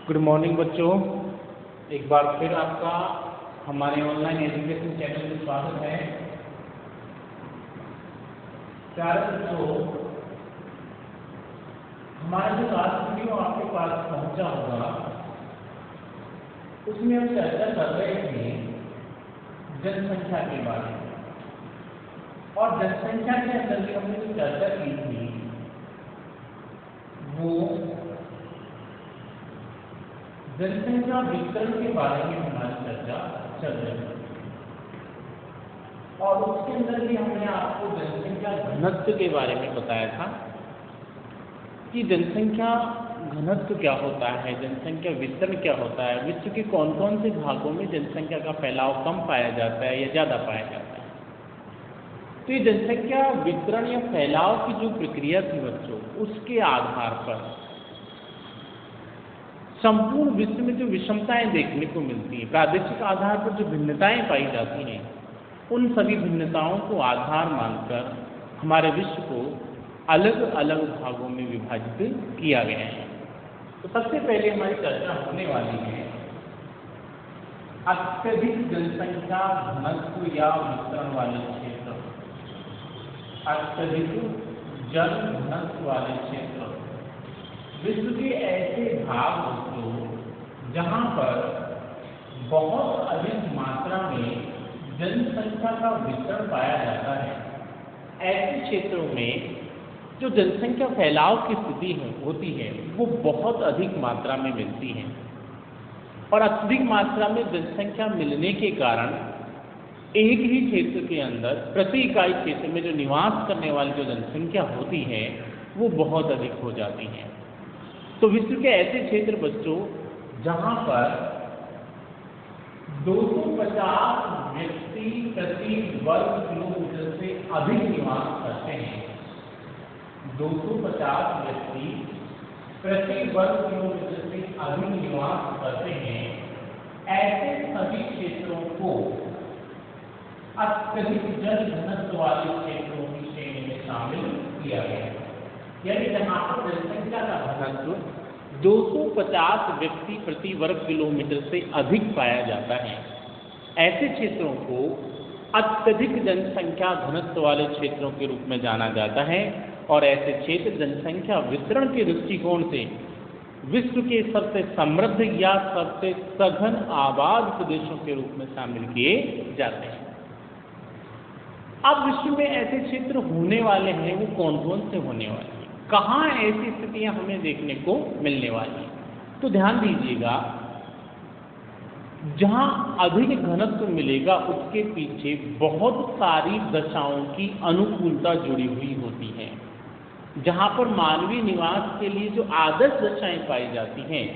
Good morning बच्चों, एक बार फिर आपका हमारे ऑनलाइन एजुकेशन चैनल में स्वागत है। प्यारे बच्चों, हमारा जो लास्ट वीडियो आपके पास पहुंचा होगा उसमें हम चर्चा कर रहे थे जनसंख्या के बारे में, और जनसंख्या के अंदर भी हमने जो चर्चा की थी वो जनसंख्या वितरण के बारे में हमारी चर्चा चल रही है। और उसके अंदर भी हमने आपको जनसंख्या घनत्व के बारे में बताया था कि जनसंख्या घनत्व क्या होता है, जनसंख्या वितरण क्या होता है, विश्व के कौन कौन से भागों में जनसंख्या का फैलाव कम पाया जाता है या ज़्यादा पाया जाता है। तो ये जनसंख्या वितरण या फैलाव की जो प्रक्रिया थी बच्चों, उसके आधार पर संपूर्ण विश्व में जो विषमताएं देखने को मिलती हैं, प्रादेशिक आधार पर जो भिन्नताएं पाई जाती हैं, उन सभी भिन्नताओं को आधार मानकर हमारे विश्व को अलग अलग भागों में विभाजित किया गया है। तो सबसे पहले हमारी चर्चा होने वाली है अत्यधिक जनसंख्या घनत्व या वितरण वाले क्षेत्र। अत्यधिक जन घनत्व वाले क्षेत्र विश्व के ऐसे भाग होते जहां पर बहुत अधिक मात्रा में जनसंख्या का वितरण पाया जाता है। ऐसे क्षेत्रों में जो जनसंख्या फैलाव की स्थिति होती है वो बहुत अधिक मात्रा में मिलती है, और अत्यधिक मात्रा में जनसंख्या मिलने के कारण एक ही क्षेत्र के अंदर प्रति इकाई क्षेत्र में जो निवास करने वाली जो जनसंख्या होती है वो बहुत अधिक हो जाती है। तो विश्व के ऐसे क्षेत्र बच्चों जहां पर 250 व्यक्ति प्रति वर्ग किलोमीटर से अधिक निवास करते हैं, 250 व्यक्ति प्रति वर्ग किलोमीटर से अधिक निवास करते हैं, ऐसे सभी क्षेत्रों को अत्यधिक जन घनत्व वाले क्षेत्रों की श्रेणी में शामिल किया गया है। यानी जहां पर जनसंख्या का घनत्व 250 व्यक्ति प्रति वर्ग किलोमीटर से अधिक पाया जाता है, ऐसे क्षेत्रों को अत्यधिक जनसंख्या घनत्व वाले क्षेत्रों के रूप में जाना जाता है। और ऐसे क्षेत्र जनसंख्या वितरण के दृष्टिकोण से विश्व के सबसे समृद्ध या सबसे सघन आबाद प्रदेशों के रूप में शामिल किए जाते हैं। अब विश्व में ऐसे क्षेत्र होने वाले हैं, वो कौन कौन से होने वाले हैं, कहाँ ऐसी स्थितियां हमें देखने को मिलने वाली हैं। तो ध्यान दीजिएगा, जहां अधिक घनत्व मिलेगा उसके पीछे बहुत सारी दशाओं की अनुकूलता जुड़ी हुई होती है। जहां पर मानवीय निवास के लिए जो आदर्श दशाएं पाई जाती हैं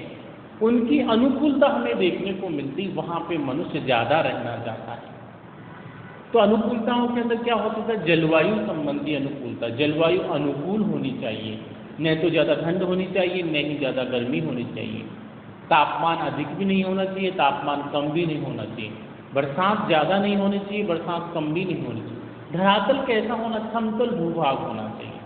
उनकी अनुकूलता हमें देखने को मिलती, वहां पे मनुष्य ज्यादा रहना चाहता है। तो अनुकूलताओं के अंदर क्या होता है, जलवायु संबंधी अनुकूलता। जलवायु अनुकूल होनी चाहिए, न तो ज़्यादा ठंड होनी चाहिए न ही ज़्यादा गर्मी होनी चाहिए। तापमान अधिक भी नहीं होना चाहिए, तापमान कम भी नहीं होना चाहिए। बरसात ज़्यादा नहीं होनी चाहिए, बरसात कम भी नहीं होनी चाहिए। धरातल कैसा होना, समतल भूभाग होना चाहिए।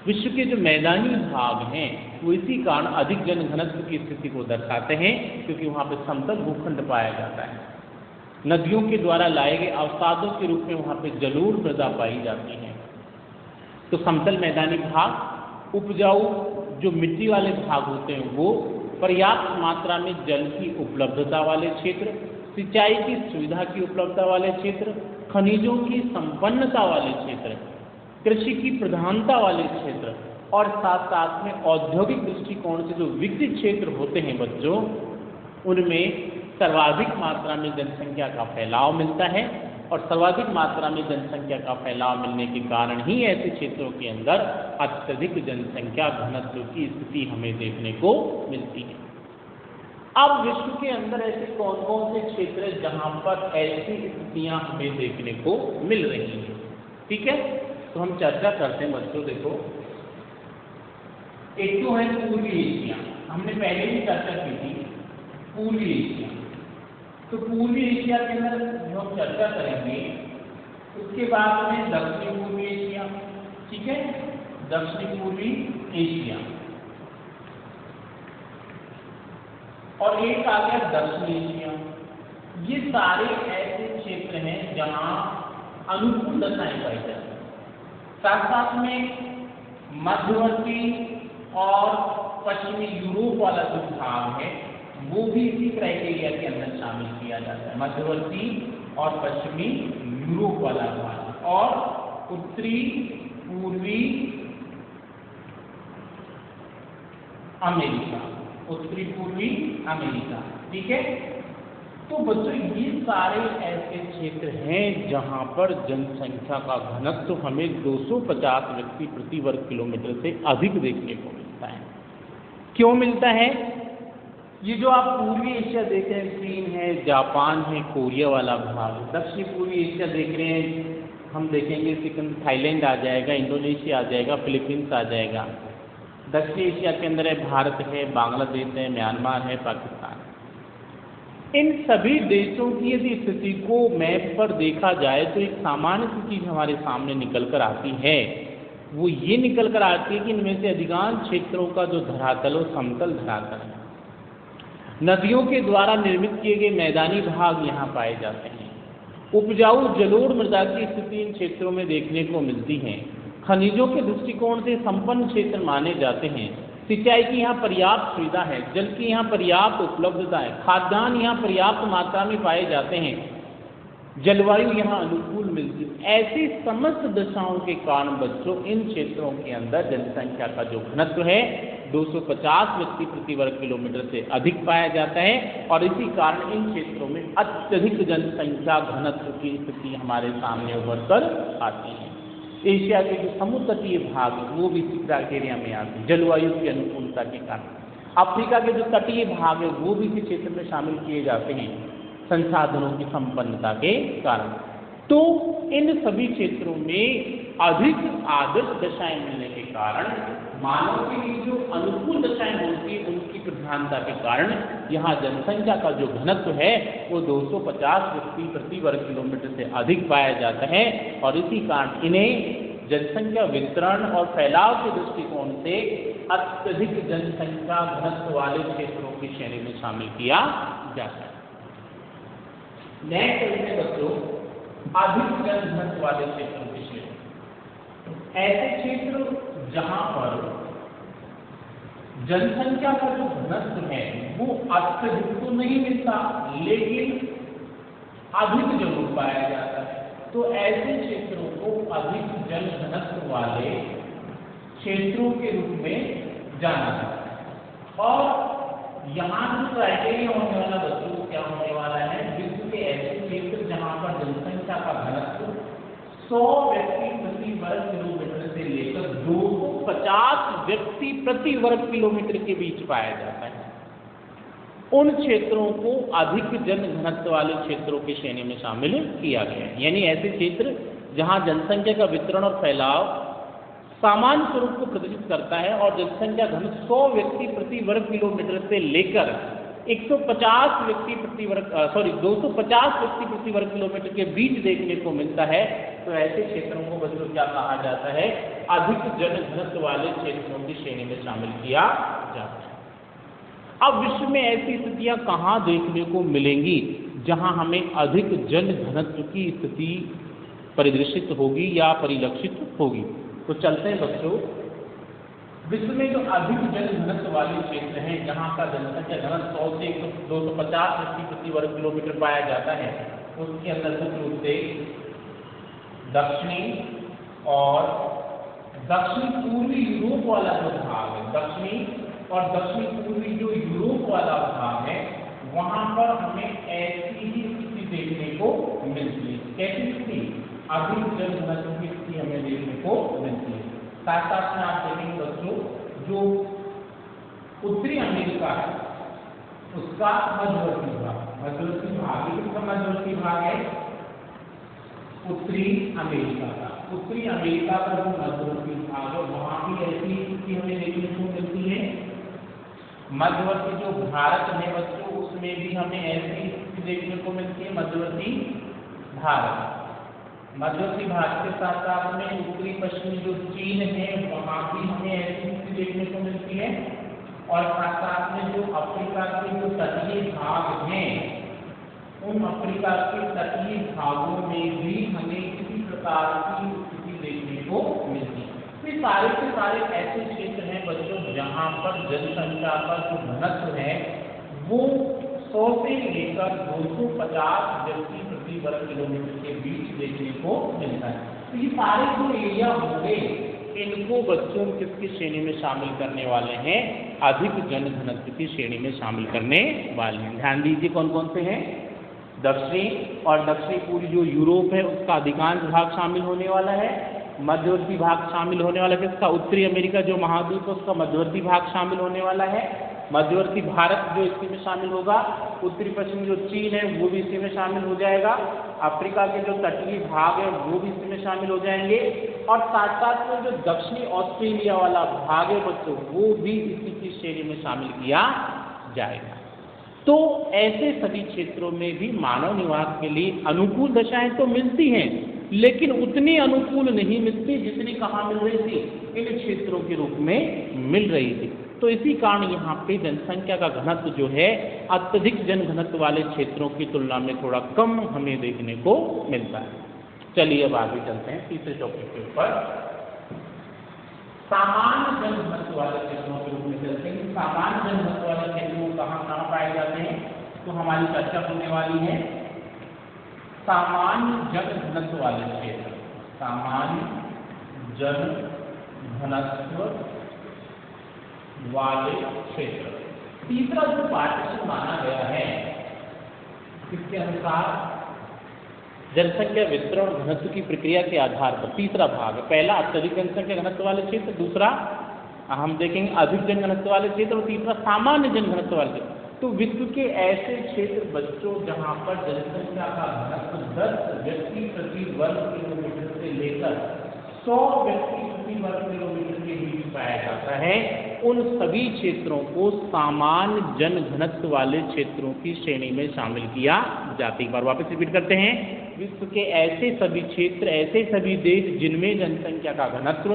विश्व के जो मैदानी भाग हैं वो इसी कारण अधिक जन घनत्व की स्थिति को दर्शाते हैं, क्योंकि वहाँ पर समतल भूखंड पाया जाता है। नदियों के द्वारा लाए गए अवसादों के रूप में वहाँ पे जलोढ़ मृदा पाई जाती है। तो समतल मैदानी भाग, उपजाऊ जो मिट्टी वाले भाग होते हैं वो, पर्याप्त मात्रा में जल की उपलब्धता वाले क्षेत्र, सिंचाई की सुविधा की उपलब्धता वाले क्षेत्र, खनिजों की संपन्नता वाले क्षेत्र, कृषि की प्रधानता वाले क्षेत्र, और साथ साथ में औद्योगिक दृष्टिकोण से जो विकसित क्षेत्र होते हैं बच्चों, उनमें सर्वाधिक मात्रा में जनसंख्या का फैलाव मिलता है। और सर्वाधिक मात्रा में जनसंख्या का फैलाव मिलने के कारण ही ऐसे क्षेत्रों के अंदर अत्यधिक जनसंख्या घनत्व की स्थिति हमें देखने को मिलती है। अब विश्व के अंदर ऐसे कौन कौन से क्षेत्र हैं जहां पर ऐसी स्थितियां हमें देखने को मिल रही हैं, ठीक है। तो हम चर्चा करते हैं बच्चों। देखो, एक तो है पूर्वी एशिया, हमने पहले ही चर्चा की थी पूर्वी एशिया। तो पूर्वी एशिया के अंदर जो हम चर्चा करेंगे, उसके बाद में दक्षिण पूर्वी एशिया, ठीक है, दक्षिण पूर्वी एशिया। और एक आ गया दक्षिण एशिया। ये सारे ऐसे क्षेत्र हैं जहां अनुकूल दशाएं पाई जाती हैं। साथ साथ में मध्यवर्ती और पश्चिमी यूरोप वाला जो भाग है वो भी इसी क्राइटेरिया के अंदर शामिल किया जाता है। मध्यवर्ती और पश्चिमी यूरोप वाला भाग और उत्तरी पूर्वी अमेरिका, उत्तरी पूर्वी अमेरिका। ठीक है, तो बच्चों ये सारे ऐसे क्षेत्र हैं जहां पर जनसंख्या का घनत्व हमें 250 व्यक्ति प्रति वर्ग किलोमीटर से अधिक देखने को मिलता है। क्यों मिलता है? ये जो आप पूर्वी एशिया देख रहे हैं, चीन है, जापान है, कोरिया वाला भाग, दक्षिण पूर्वी एशिया देख रहे हैं, हम देखेंगे सेकंड थाईलैंड आ जाएगा, इंडोनेशिया आ जाएगा, फिलीपींस आ जाएगा। दक्षिण एशिया के अंदर है भारत है, बांग्लादेश है, म्यांमार है, पाकिस्तान। इन सभी देशों की यदि स्थिति को मैप पर देखा जाए तो एक सामान्य सी चीज हमारे सामने निकल कर आती है। वो ये निकल कर आती है कि इनमें से अधिकांश क्षेत्रों का जो धरातल वो समतल धरातल है। नदियों के द्वारा निर्मित किए गए मैदानी भाग यहाँ पाए जाते हैं। उपजाऊ जलोढ़ मृदा की स्थिति इन क्षेत्रों में देखने को मिलती है। खनिजों के दृष्टिकोण से संपन्न क्षेत्र माने जाते हैं। सिंचाई की यहाँ पर्याप्त सुविधा है, जल की यहाँ पर्याप्त उपलब्धता है, खाद्यान्न यहाँ पर्याप्त मात्रा में पाए जाते हैं, जलवायु यहाँ अनुकूल मिलती है। ऐसी समस्त दशाओं के कारण बच्चों इन क्षेत्रों के अंदर जनसंख्या का जो घनत्व है 250 व्यक्ति प्रति वर्ग किलोमीटर से अधिक पाया जाता है और इसी कारण इन क्षेत्रों में अत्यधिक जनसंख्या घनत्व की स्थिति हमारे सामने उभर कर आती है। एशिया के जो समुद्र तटीय भाग वो भी इसी क्राइटेरिया में आते हैं जलवायु की अनुकूलता के कारण। अफ्रीका के जो तटीय भाग है वो भी इसी क्षेत्र में शामिल किए जाते हैं संसाधनों की संपन्नता के कारण। तो इन सभी क्षेत्रों में अधिक आदर्श दशाएं मिलने के कारण मानव के लिए जो अनुकूल दशाएं होती है उनकी प्रधानता के कारण यहाँ जनसंख्या का जो घनत्व है वो 250 व्यक्ति प्रति वर्ग किलोमीटर से अधिक पाया जाता है और इसी कारण इन्हें जनसंख्या वितरण और फैलाव के दृष्टिकोण से अत्यधिक जनसंख्या घनत्व वाले क्षेत्रों की श्रेणी में शामिल किया जाता है। नेक्स्ट बच्चों अधिक जनघनत्व वाले क्षेत्रों की श्रेणी, ऐसे क्षेत्र जहां पर जनसंख्या का जो घनत्व है वो अत्यधिक तो नहीं मिलता लेकिन अधिक जरूर पाया जाता है, तो ऐसे क्षेत्रों को अधिक जन घनत्व वाले क्षेत्रों के रूप में जाना जाता है। और यहाँ जो क्राइटेरिया होने वाला बच्चों क्या होने वाला है, विश्व के ऐसे क्षेत्र जहाँ पर जनसंख्या का घनत्व 100 व्यक्ति प्रति वर्ग किलोमीटर से लेकर 250 व्यक्ति प्रति वर्ग किलोमीटर के बीच पाया जाता है, उन क्षेत्रों को अधिक जन घनत्व वाले क्षेत्रों की श्रेणी में शामिल किया गया है। यानी ऐसे क्षेत्र जहां जनसंख्या का वितरण और फैलाव सामान्य स्वरूप को प्रदर्शित करता है और जनसंख्या घनत्व 100 व्यक्ति प्रति वर्ग किलोमीटर से लेकर 250 व्यक्ति प्रति वर्ग किलोमीटर के बीच देखने को मिलता है, तो ऐसे क्षेत्रों को बच्चों क्या कहा जाता है, अधिक जन घनत्व वाले क्षेत्रों की श्रेणी में शामिल किया जाता है। अब विश्व में ऐसी स्थितियां कहाँ देखने को मिलेंगी जहां हमें अधिक जन घनत्व की स्थिति परिदृशित होगी या परिलक्षित होगी। तो चलते हैं बच्चों, विश्व में जो अधिक जन घनत्व वाले क्षेत्र हैं जहां का जनसंख्या घनत्व 100 से 250 व्यक्ति प्रति वर्ग किलोमीटर पाया जाता है, उसके अंदर मुख्य रूप से दक्षिणी और दक्षिण पूर्वी यूरोप वाला जो भाग है, दक्षिणी और दक्षिण पूर्वी जो यूरोप वाला भाग है वहां पर हमें ऐसी ही स्थिति देखने को मिलती है। कैसी स्थिति? अधिक जन घनत्व की स्थिति हमें देखने को मिलती है। साथ साथ में आप देखेंगे बच्चों जो उत्तरी अमेरिका है उसका मध्यवर्ती भाग किसका मध्यवर्ती भाग है? उत्तरी अमेरिका का। उत्तरी अमेरिका का जो मध्यवर्ती भाग है वहां भी ऐसी स्थिति हमें देखने को मिलती है। मध्यवर्ती जो भारत है बच्चों उसमें भी हमें ऐसी स्थिति देखने को मिलती है। मध्यवर्ती भारत के साथ साथ में उत्तरी पश्चिमी जो चीन है वहां भी हमें ऐसी स्थिति देखने को मिलती है। और साथ साथ में जो अफ्रीका के जो तटीय भाग हैं, उन अफ्रीका के तटीय भागों में भी हमें किसी प्रकार की स्थिति देखने को मिलती है। ये सारे के सारे ऐसे क्षेत्र हैं बच्चों जहाँ पर जनसंख्या का जो घनत्व है वो 100 से लेकर 250 व्यक्ति प्रति वर्ग किलोमीटर के बीच देखने को मिलता है। तो ये सारे जो एरिया होंगे इनको बच्चों किसकी श्रेणी में शामिल करने वाले हैं? अधिक जन घनत्व की श्रेणी में शामिल करने वाले हैं। ध्यान दीजिए कौन कौन से हैं। दक्षिणी और दक्षिणी पूर्वी जो यूरोप है उसका अधिकांश भाग शामिल होने वाला है। मध्यवर्ती भाग शामिल होने वाला है किसका? उत्तरी अमेरिका जो महाद्वीप है उसका मध्यवर्ती भाग शामिल होने वाला है। मध्यवर्ती भारत जो इसी में शामिल होगा। उत्तरी पश्चिम जो चीन है वो भी इसी में शामिल हो जाएगा। अफ्रीका के जो तटीय भाग है वो भी इसी में शामिल हो जाएंगे। और साथ साथ में जो दक्षिणी ऑस्ट्रेलिया वाला भाग है बच्चों वो भी इसी की श्रेणी में शामिल किया जाएगा। तो ऐसे सभी क्षेत्रों में भी मानव निवास के लिए अनुकूल दशाएं तो मिलती हैं, लेकिन उतनी अनुकूल नहीं मिलती जितनी कहाँ मिल रही थी? इन क्षेत्रों के रूप में मिल रही थी। तो इसी कारण यहाँ पे जनसंख्या का घनत्व जो है अत्यधिक जन घनत्व वाले क्षेत्रों की तुलना में थोड़ा कम हमें देखने को मिलता है। चलिए अब आगे चलते हैं तीसरे टॉपिक के ऊपर। सामान्य जन घनत्व वाले क्षेत्रों के रूप में चलते हैं। सामान्य जन घनत्व वाले क्षेत्र कहाँ कहाँ पाए जाते हैं? तो हमारी चर्चा होने वाली है सामान्य जन घनत्व वाले क्षेत्र। सामान्य जन घनत्व वाले क्षेत्र। तीसरा जो पार्टीशन माना गया है इसके अनुसार जनसंख्या वितरण घनत्व की प्रक्रिया के आधार पर तीसरा भाग है। पहला अत्यधिक जनसंख्या घनत्व वाले क्षेत्र, दूसरा हम देखेंगे अधिक जन घनत्व वाले क्षेत्र और तीसरा सामान्य जन घनत्व वाले क्षेत्र। तो विश्व के ऐसे क्षेत्र बच्चों जहाँ पर जनसंख्या का घनत्व 10 व्यक्ति प्रति वर्ग किलोमीटर से लेकर 100 व्यक्ति प्रति वर्ग किलोमीटर के बीच पाया जाता है, उन सभी क्षेत्रों को सामान्य जन घनत्व वाले क्षेत्रों की श्रेणी में शामिल किया जाता है। एक बार वापस रिपीट करते हैं। विश्व के ऐसे सभी क्षेत्र, ऐसे सभी देश जिनमें जनसंख्या का घनत्व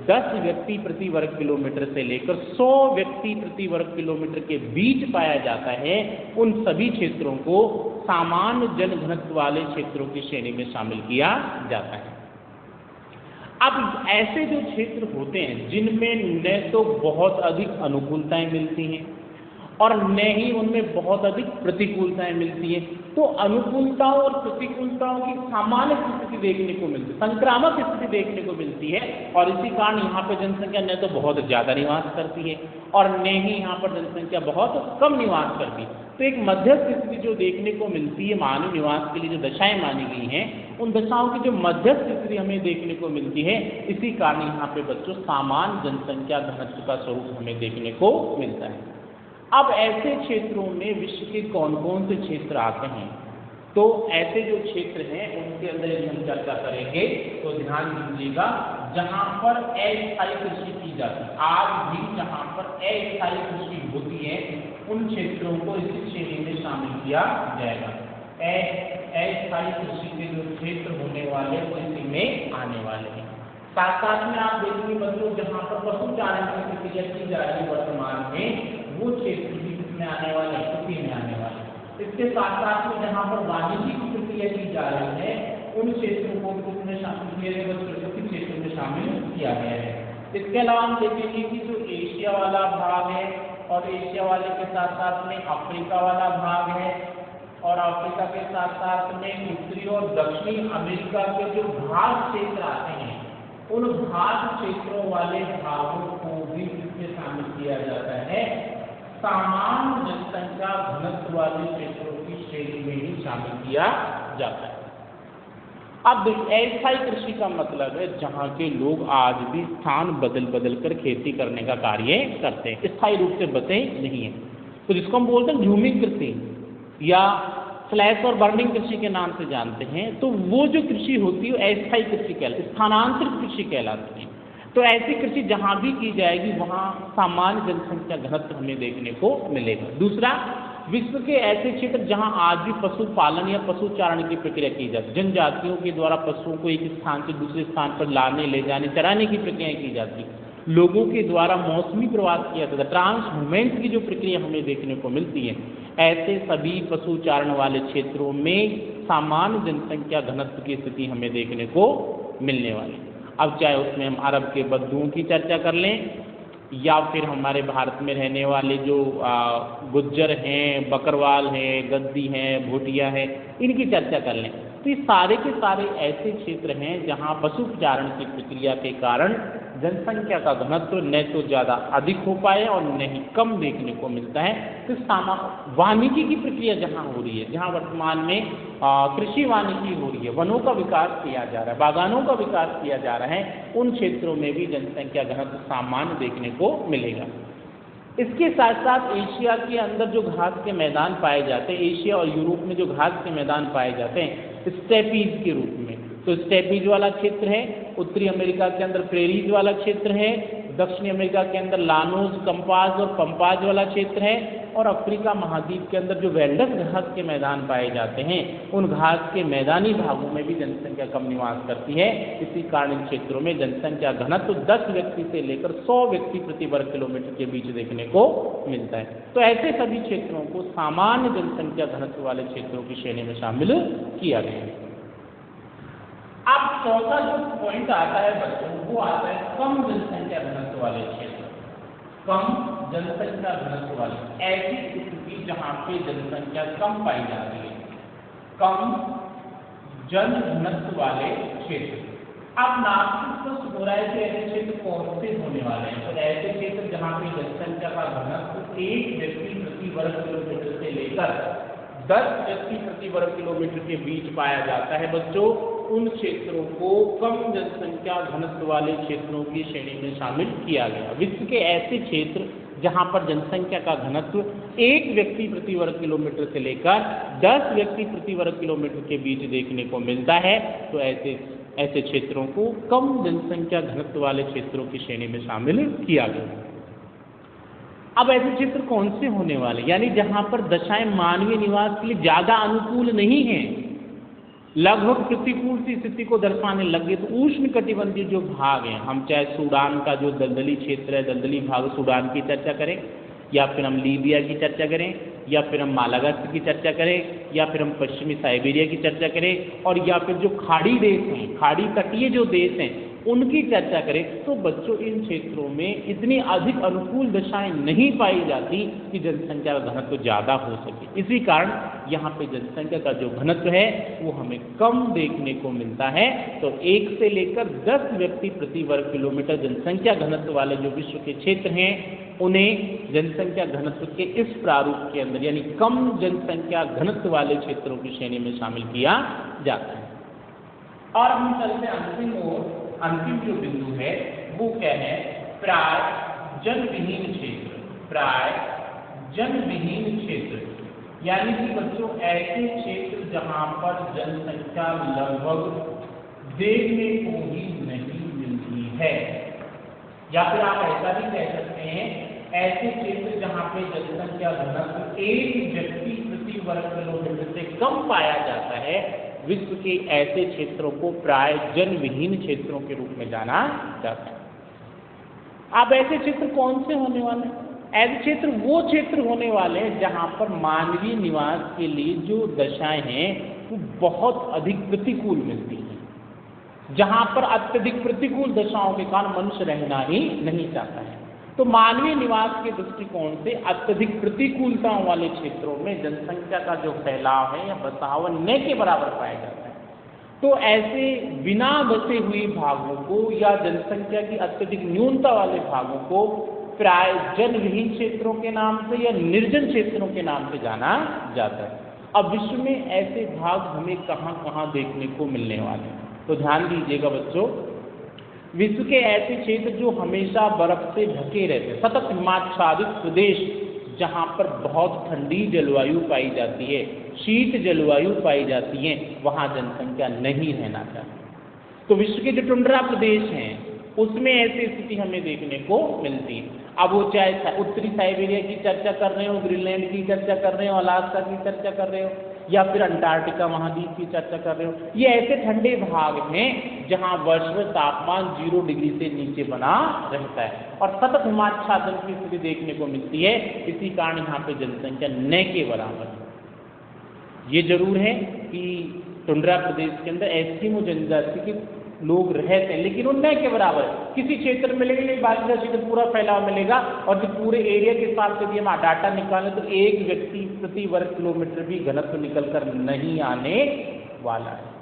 10 व्यक्ति प्रति वर्ग किलोमीटर से लेकर 100 व्यक्ति प्रति वर्ग किलोमीटर के बीच पाया जाता है, उन सभी क्षेत्रों को सामान्य जन घनत्व वाले क्षेत्रों की श्रेणी में शामिल किया जाता है। अब ऐसे जो क्षेत्र होते हैं जिनमें न तो बहुत अधिक अनुकूलताएं मिलती हैं और न ही उनमें बहुत अधिक प्रतिकूलताएं मिलती हैं, तो अनुकूलताओं और प्रतिकूलताओं की सामान्य स्थिति देखने को मिलती है, संक्रामक स्थिति देखने को मिलती है। और इसी कारण यहाँ पर जनसंख्या न तो बहुत ज़्यादा निवास करती है और न ही यहाँ पर जनसंख्या बहुत कम निवास करती है। तो एक मध्यस्थ स्थिति जो देखने को मिलती है मानव निवास के लिए जो दशाएं मानी गई हैं, उन दशाओं की जो मध्यस्थ स्थिति हमें देखने को मिलती है, इसी कारण यहाँ पे बच्चों सामान्य जनसंख्या घनत्व का स्वरूप हमें देखने को मिलता है। अब ऐसे क्षेत्रों में विश्व के कौन कौन से क्षेत्र आते हैं? तो ऐसे जो क्षेत्र हैं उनके अंदर यदि हम चर्चा करेंगे तो ध्यान दीजिएगा, जहाँ पर अस्थायी कृषि की जाती है, आज भी जहाँ पर अस्थायी कृषि होती है उन क्षेत्रों को इसी श्रेणी में शामिल किया जाएगा। अस्थायी कृषि के जो क्षेत्र होने वाले वो इसी में आने वाले हैं। साथ साथ में आप देखेंगे बच्चों जहाँ पर पशुचारण की प्रक्रिया की जा रही है वर्तमान में, वो क्षेत्र भी किसमें आने वाले हैं? इसी में आने वाले। इसके साथ साथ में जहाँ पर वाणिज्य की प्रक्रिया की जा रही है उन क्षेत्रों को किसमें शामिल किया गया? बच्चों के क्षेत्र में शामिल किया गया है। इसके अलावा हम देखेंगे कि जो एशिया वाला भाग है और एशिया वाले के साथ साथ में अफ्रीका वाला भाग है और अफ्रीका के साथ साथ में उत्तरी और दक्षिणी अमेरिका के जो भाग क्षेत्र आते हैं, उन भाग क्षेत्रों वाले भागों को भी इसमें शामिल किया जाता है। सामान्य जनसंख्या घनत्व वाले क्षेत्रों की श्रेणी में ही शामिल किया जाता है। अब अस्थायी कृषि का मतलब है जहाँ के लोग आज भी स्थान बदल बदल कर खेती करने का कार्य करते हैं, स्थायी रूप से बसे नहीं है। तो जिसको हम बोलते हैं झूमिंग कृषि या स्लैश और बर्निंग कृषि के नाम से जानते हैं, तो वो जो कृषि होती है अस्थायी कृषि कहलाती है, स्थानांतरित कृषि कहलाती है। तो ऐसी कृषि जहाँ भी की जाएगी वहाँ सामान्य जनसंख्या घनत्व हमें देखने को मिलेगा। दूसरा, विश्व के ऐसे क्षेत्र जहाँ आज भी पशुपालन या पशुचारण की प्रक्रिया की जाती है, जनजातियों के द्वारा पशुओं को एक स्थान से दूसरे स्थान पर लाने ले जाने चराने की प्रक्रियाएं की जाती है, लोगों के द्वारा मौसमी प्रवास किया जाता है, ट्रांसमूवमेंट की जो प्रक्रिया हमें देखने को मिलती है, ऐसे सभी पशु चारण वाले क्षेत्रों में सामान्य जनसंख्या घनत्व की स्थिति हमें देखने को मिलने वाली। अब चाहे उसमें हम अरब के बद्दुओं की चर्चा कर लें या फिर हमारे भारत में रहने वाले जो गुज्जर हैं, बकरवाल हैं, गद्दी हैं, भूटिया हैं, इनकी चर्चा कर लें, तो ये सारे के सारे ऐसे क्षेत्र हैं जहाँ पशुचारण की प्रक्रिया के कारण जनसंख्या का घनत्व न तो ज़्यादा अधिक हो पाए और न ही कम देखने को मिलता है। तो वानिकी की प्रक्रिया जहाँ हो रही है, जहाँ वर्तमान में कृषि वानिकी हो रही है, वनों का विकास किया जा रहा है, बागानों का विकास किया जा रहा है, उन क्षेत्रों में भी जनसंख्या घनत्व सामान्य देखने को मिलेगा। इसके साथ साथ एशिया के अंदर जो घास के मैदान पाए जाते हैं, एशिया और यूरोप में जो घास के मैदान पाए जाते हैं स्टेपीज के रूप में, तो स्टेपीज वाला क्षेत्र है, उत्तरी अमेरिका के अंदर प्रेरीज वाला क्षेत्र है, दक्षिणी अमेरिका के अंदर लानोज, कंपाज और पंपाज वाला क्षेत्र है, और अफ्रीका महाद्वीप के अंदर जो वेल्डस घास के मैदान पाए जाते हैं, उन घास के मैदानी भागों में भी जनसंख्या कम निवास करती है। इसी कारण इन क्षेत्रों में जनसंख्या घनत्व 10 व्यक्ति से लेकर 100 व्यक्ति प्रति वर्ग किलोमीटर के बीच देखने को मिलता है। तो ऐसे सभी क्षेत्रों को सामान्य जनसंख्या घनत्व वाले क्षेत्रों की श्रेणी में शामिल किया गया है। अब चौथा जो पॉइंट आता है बच्चों, वो आता है कम जनसंख्या घनत्व वाले क्षेत्र। कम जनसंख्या घनत्व वाली ऐसी स्थिति जहाँ पे जनसंख्या कम पाई जाती है, कम जन घनत्व वाले क्षेत्र। अब नाम से स्पष्ट हो रहा है कि ऐसे क्षेत्र कौन से होने वाले हैं। तो ऐसे क्षेत्र जहाँ पे जनसंख्या का घनत्व 1 व्यक्ति प्रति वर्ग किलोमीटर से लेकर 10 व्यक्ति प्रति वर्ग किलोमीटर के बीच पाया जाता है बच्चों, उन क्षेत्रों को कम जनसंख्या घनत्व वाले क्षेत्रों की श्रेणी में शामिल किया गया। विश्व के ऐसे क्षेत्र जहां पर जनसंख्या का घनत्व 1 व्यक्ति प्रति वर्ग किलोमीटर से लेकर 10 व्यक्ति प्रति वर्ग किलोमीटर के बीच देखने को मिलता है, तो ऐसे क्षेत्रों को कम जनसंख्या घनत्व वाले क्षेत्रों की श्रेणी में शामिल किया गया। अब ऐसे क्षेत्र कौन से होने वाले, यानी जहां पर दशाएं मानवीय निवास के लिए ज्यादा अनुकूल नहीं है, लगभग प्रतिकूल सी स्थिति को दर्शाने लगे, तो उष्ण कटिबंधीय जो भाग हैं, हम चाहे सूडान का जो दलदली क्षेत्र है, दलदली भाग सूडान की चर्चा करें, या फिर हम लीबिया की चर्चा करें, या फिर हम मालागास्कर की चर्चा करें, या फिर हम पश्चिमी साइबेरिया की चर्चा करें, और या फिर जो खाड़ी देश हैं, खाड़ी तटीय जो देश हैं, उनकी चर्चा करें, तो बच्चों इन क्षेत्रों में इतनी अधिक अनुकूल दशाएं नहीं पाई जाती कि जनसंख्या का घनत्व ज़्यादा हो सके। इसी कारण यहाँ पे जनसंख्या का जो घनत्व है वो हमें कम देखने को मिलता है। तो 1 से लेकर 10 व्यक्ति प्रति वर्ग किलोमीटर जनसंख्या घनत्व वाले जो विश्व के क्षेत्र हैं, उन्हें जनसंख्या घनत्व के इस प्रारूप के अंदर, यानी कम जनसंख्या घनत्व वाले क्षेत्रों की श्रेणी में शामिल किया जाता है। और हम चलते अंतिम ओर, अंतिम जो बिंदु है वो क्या है, प्राय जनविहीन क्षेत्र। प्राय जनविहीन क्षेत्र यानी कि बच्चों ऐसे क्षेत्र जहां पर जनसंख्या लगभग देखने को ही नहीं मिलती है, या फिर आप ऐसा भी कह सकते हैं ऐसे क्षेत्र जहां पे जनसंख्या घनत्व 1 व्यक्ति प्रति वर्ग किलोमीटर से कम पाया जाता है, विश्व के ऐसे क्षेत्रों को प्राय जनविहीन क्षेत्रों के रूप में जाना जाता है। अब ऐसे क्षेत्र कौन से होने वाले हैं? ऐसे क्षेत्र वो क्षेत्र होने वाले हैं जहां पर मानवीय निवास के लिए जो दशाएं हैं वो बहुत अधिक प्रतिकूल मिलती हैं, जहां पर अत्यधिक प्रतिकूल दशाओं के कारण मनुष्य रहना ही नहीं चाहता है। तो मानवीय निवास के दृष्टिकोण से अत्यधिक प्रतिकूलताओं वाले क्षेत्रों में जनसंख्या का जो फैलाव है या बसाव न के बराबर पाया जाता है। तो ऐसे बिना बसे हुए भागों को या जनसंख्या की अत्यधिक न्यूनता वाले भागों को प्राय जनविहीन क्षेत्रों के नाम से या निर्जन क्षेत्रों के नाम से जाना जाता है। अब विश्व में ऐसे भाग हमें कहाँ कहाँ देखने को मिलने वाले हैं, तो ध्यान दीजिएगा बच्चों। विश्व के ऐसे क्षेत्र जो हमेशा बर्फ से ढके रहते हैं, सतत हिमाच्छादित प्रदेश जहाँ पर बहुत ठंडी जलवायु पाई जाती है, शीत जलवायु पाई जाती है, वहाँ जनसंख्या नहीं रहना चाहिए। तो विश्व के जो टुंड्रा प्रदेश हैं उसमें ऐसी स्थिति हमें देखने को मिलती है। अब वो चाहे उत्तरी साइबेरिया की चर्चा कर रहे हो, ग्रीनलैंड की चर्चा कर रहे हो, अलास्का की चर्चा कर रहे हो, या फिर अंटार्कटिका महाद्वीप की चर्चा कर रहे हो, ये ऐसे ठंडे भाग हैं जहां वर्ष में तापमान 0 डिग्री से नीचे बना रहता है और सतत हिमाच्छादन की स्थिति देखने को मिलती है। इसी कारण यहाँ पे जनसंख्या न के बराबर है। ये जरूर है कि टुंड्रा प्रदेश के अंदर एस्किमो जनजाति के लोग रहते हैं, लेकिन वो न के बराबर है। किसी क्षेत्र में मिलेगा, बाकी का क्षेत्र पूरा फैलाव मिलेगा और जो पूरे एरिया के हिसाब से यदि हम डाटा निकालें तो एक व्यक्ति प्रति वर्ग किलोमीटर भी घनत्व निकल कर नहीं आने वाला है।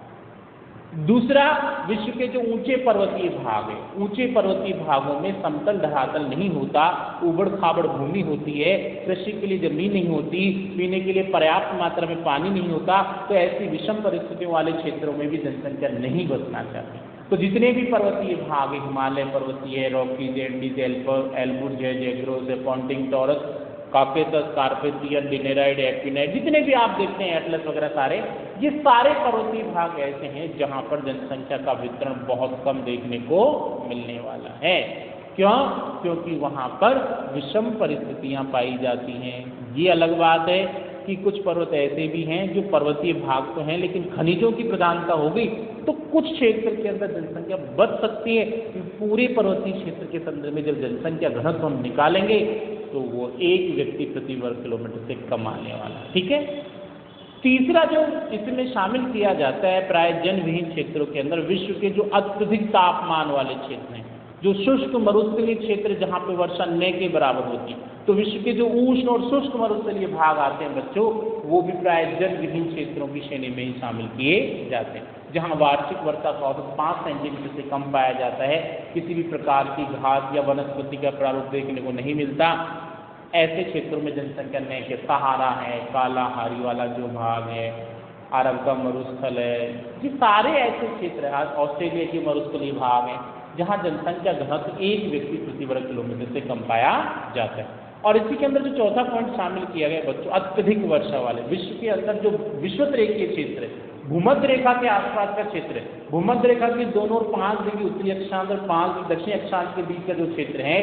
दूसरा, विश्व के जो ऊंचे पर्वतीय भाग है, ऊंचे पर्वतीय भागों में समतल धरातल नहीं होता, उबड़ खाबड़ भूमि होती है, कृषि के लिए जमीन नहीं होती, पीने के लिए पर्याप्त मात्रा में पानी नहीं होता, तो ऐसी विषम परिस्थितियों वाले क्षेत्रों में भी जनसंख्या नहीं बसना चाहती। तो जितने भी पर्वतीय भाग है, हिमालय पर्वतीय, रॉकीज, एंडीज, एल्बुर्ज है, जैग्रोस है, पॉन्टिंग टॉरस, काकेसस, कार्पेथियन, डिनेराइड, एपिनाइड, जितने भी आप देखते हैं एटलस वगैरह सारे, ये सारे पर्वतीय भाग ऐसे हैं जहां पर जनसंख्या का वितरण बहुत कम देखने को मिलने वाला है। क्यों? क्योंकि वहां पर विषम परिस्थितियां पाई जाती हैं। ये अलग बात है कि कुछ पर्वत ऐसे भी हैं जो पर्वतीय भाग तो हैं लेकिन खनिजों की प्रधानता हो गई तो कुछ क्षेत्र के अंदर जनसंख्या बढ़ सकती है। पूरे पर्वतीय क्षेत्र के संदर्भ में जब जनसंख्या घनत्व हम निकालेंगे तो वो एक व्यक्ति प्रति वर्ग किलोमीटर से कम आने वाला है। ठीक है। तीसरा जो इसमें शामिल किया जाता है प्राय जनविहीन क्षेत्रों के अंदर विश्व के जो अत्यधिक तापमान वाले क्षेत्र हैं, जो शुष्क मरुस्थलीय क्षेत्र जहाँ पे वर्षा न के बराबर होती है, तो विश्व के जो उष्ण और शुष्क मरुस्थलीय भाग आते हैं बच्चों, वो भी प्राय जनविहीन क्षेत्रों की श्रेणी में ही शामिल किए जाते हैं, जहाँ वार्षिक वर्षा का औसत 5 सेंटीमीटर से कम पाया जाता है। किसी भी प्रकार की घास या वनस्पति का प्रारूप देखने को नहीं मिलता। ऐसे क्षेत्रों में जनसंख्या न के सहारा है, कालाहारी वाला जो भाग है, अरब का मरुस्थल है, ये सारे ऐसे क्षेत्र हैं, ऑस्ट्रेलिया के मरुस्थलीय भाग हैं जहाँ जनसंख्या घनत्व एक व्यक्ति प्रति वर्ग किलोमीटर से कम पाया जाता है। और इसी के अंदर जो चौथा पॉइंट शामिल किया गया बच्चों, अत्यधिक वर्षा वाले विश्व के अंदर जो विषुवतरेखीय क्षेत्र है, भूमध्य रेखा के आसपास का क्षेत्र है, भूमध्य रेखा के दोनों ओर 5 डिग्री उत्तरी अक्षांश और 5 डिग्री दक्षिणी अक्षांश के बीच का जो क्षेत्र है,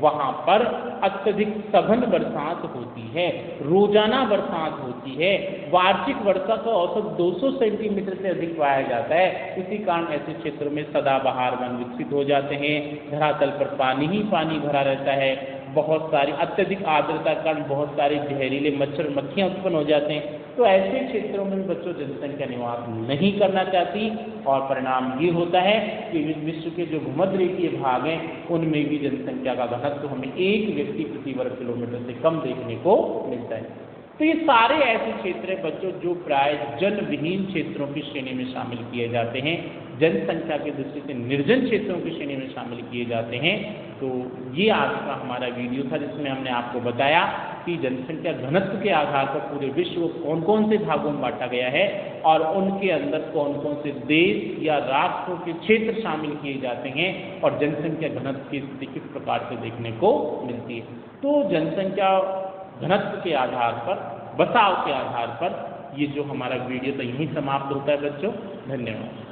वहां पर अत्यधिक सघन बरसात होती है, रोजाना बरसात होती है, वार्षिक वर्षा का औसत 200 सेंटीमीटर से अधिक पाया जाता है। इसी कारण ऐसे क्षेत्रों में सदाबहार वन विकसित हो जाते हैं, धरातल पर पानी ही पानी भरा रहता है, बहुत सारी अत्यधिक आर्द्रता के कारण बहुत सारे जहरीले मच्छर मक्खियाँ उत्पन्न हो जाते हैं। तो ऐसे क्षेत्रों में बच्चों जनसंख्या निवास नहीं करना चाहती और परिणाम ये होता है कि विश्व के जो भूमध्यरेखीय भाग हैं उनमें भी जनसंख्या का घनत्व हमें एक व्यक्ति प्रति वर्ग किलोमीटर से कम देखने को मिलता है। तो ये सारे ऐसे क्षेत्र हैं बच्चों जो प्राय जनविहीन क्षेत्रों की श्रेणी में शामिल किए जाते हैं, जनसंख्या की दृष्टि से निर्जन क्षेत्रों की श्रेणी में शामिल किए जाते हैं। तो ये आज का हमारा वीडियो था जिसमें हमने आपको बताया कि जनसंख्या घनत्व के आधार पर पूरे विश्व को कौन कौन से भागों में बांटा गया है और उनके अंदर कौन कौन से देश या राष्ट्रों के क्षेत्र शामिल किए जाते हैं और जनसंख्या घनत्व की स्थिति किस प्रकार से देखने को मिलती है। तो जनसंख्या घनत्व के आधार पर, बसाव के आधार पर ये जो हमारा वीडियो था यहीं समाप्त होता है बच्चों। धन्यवाद।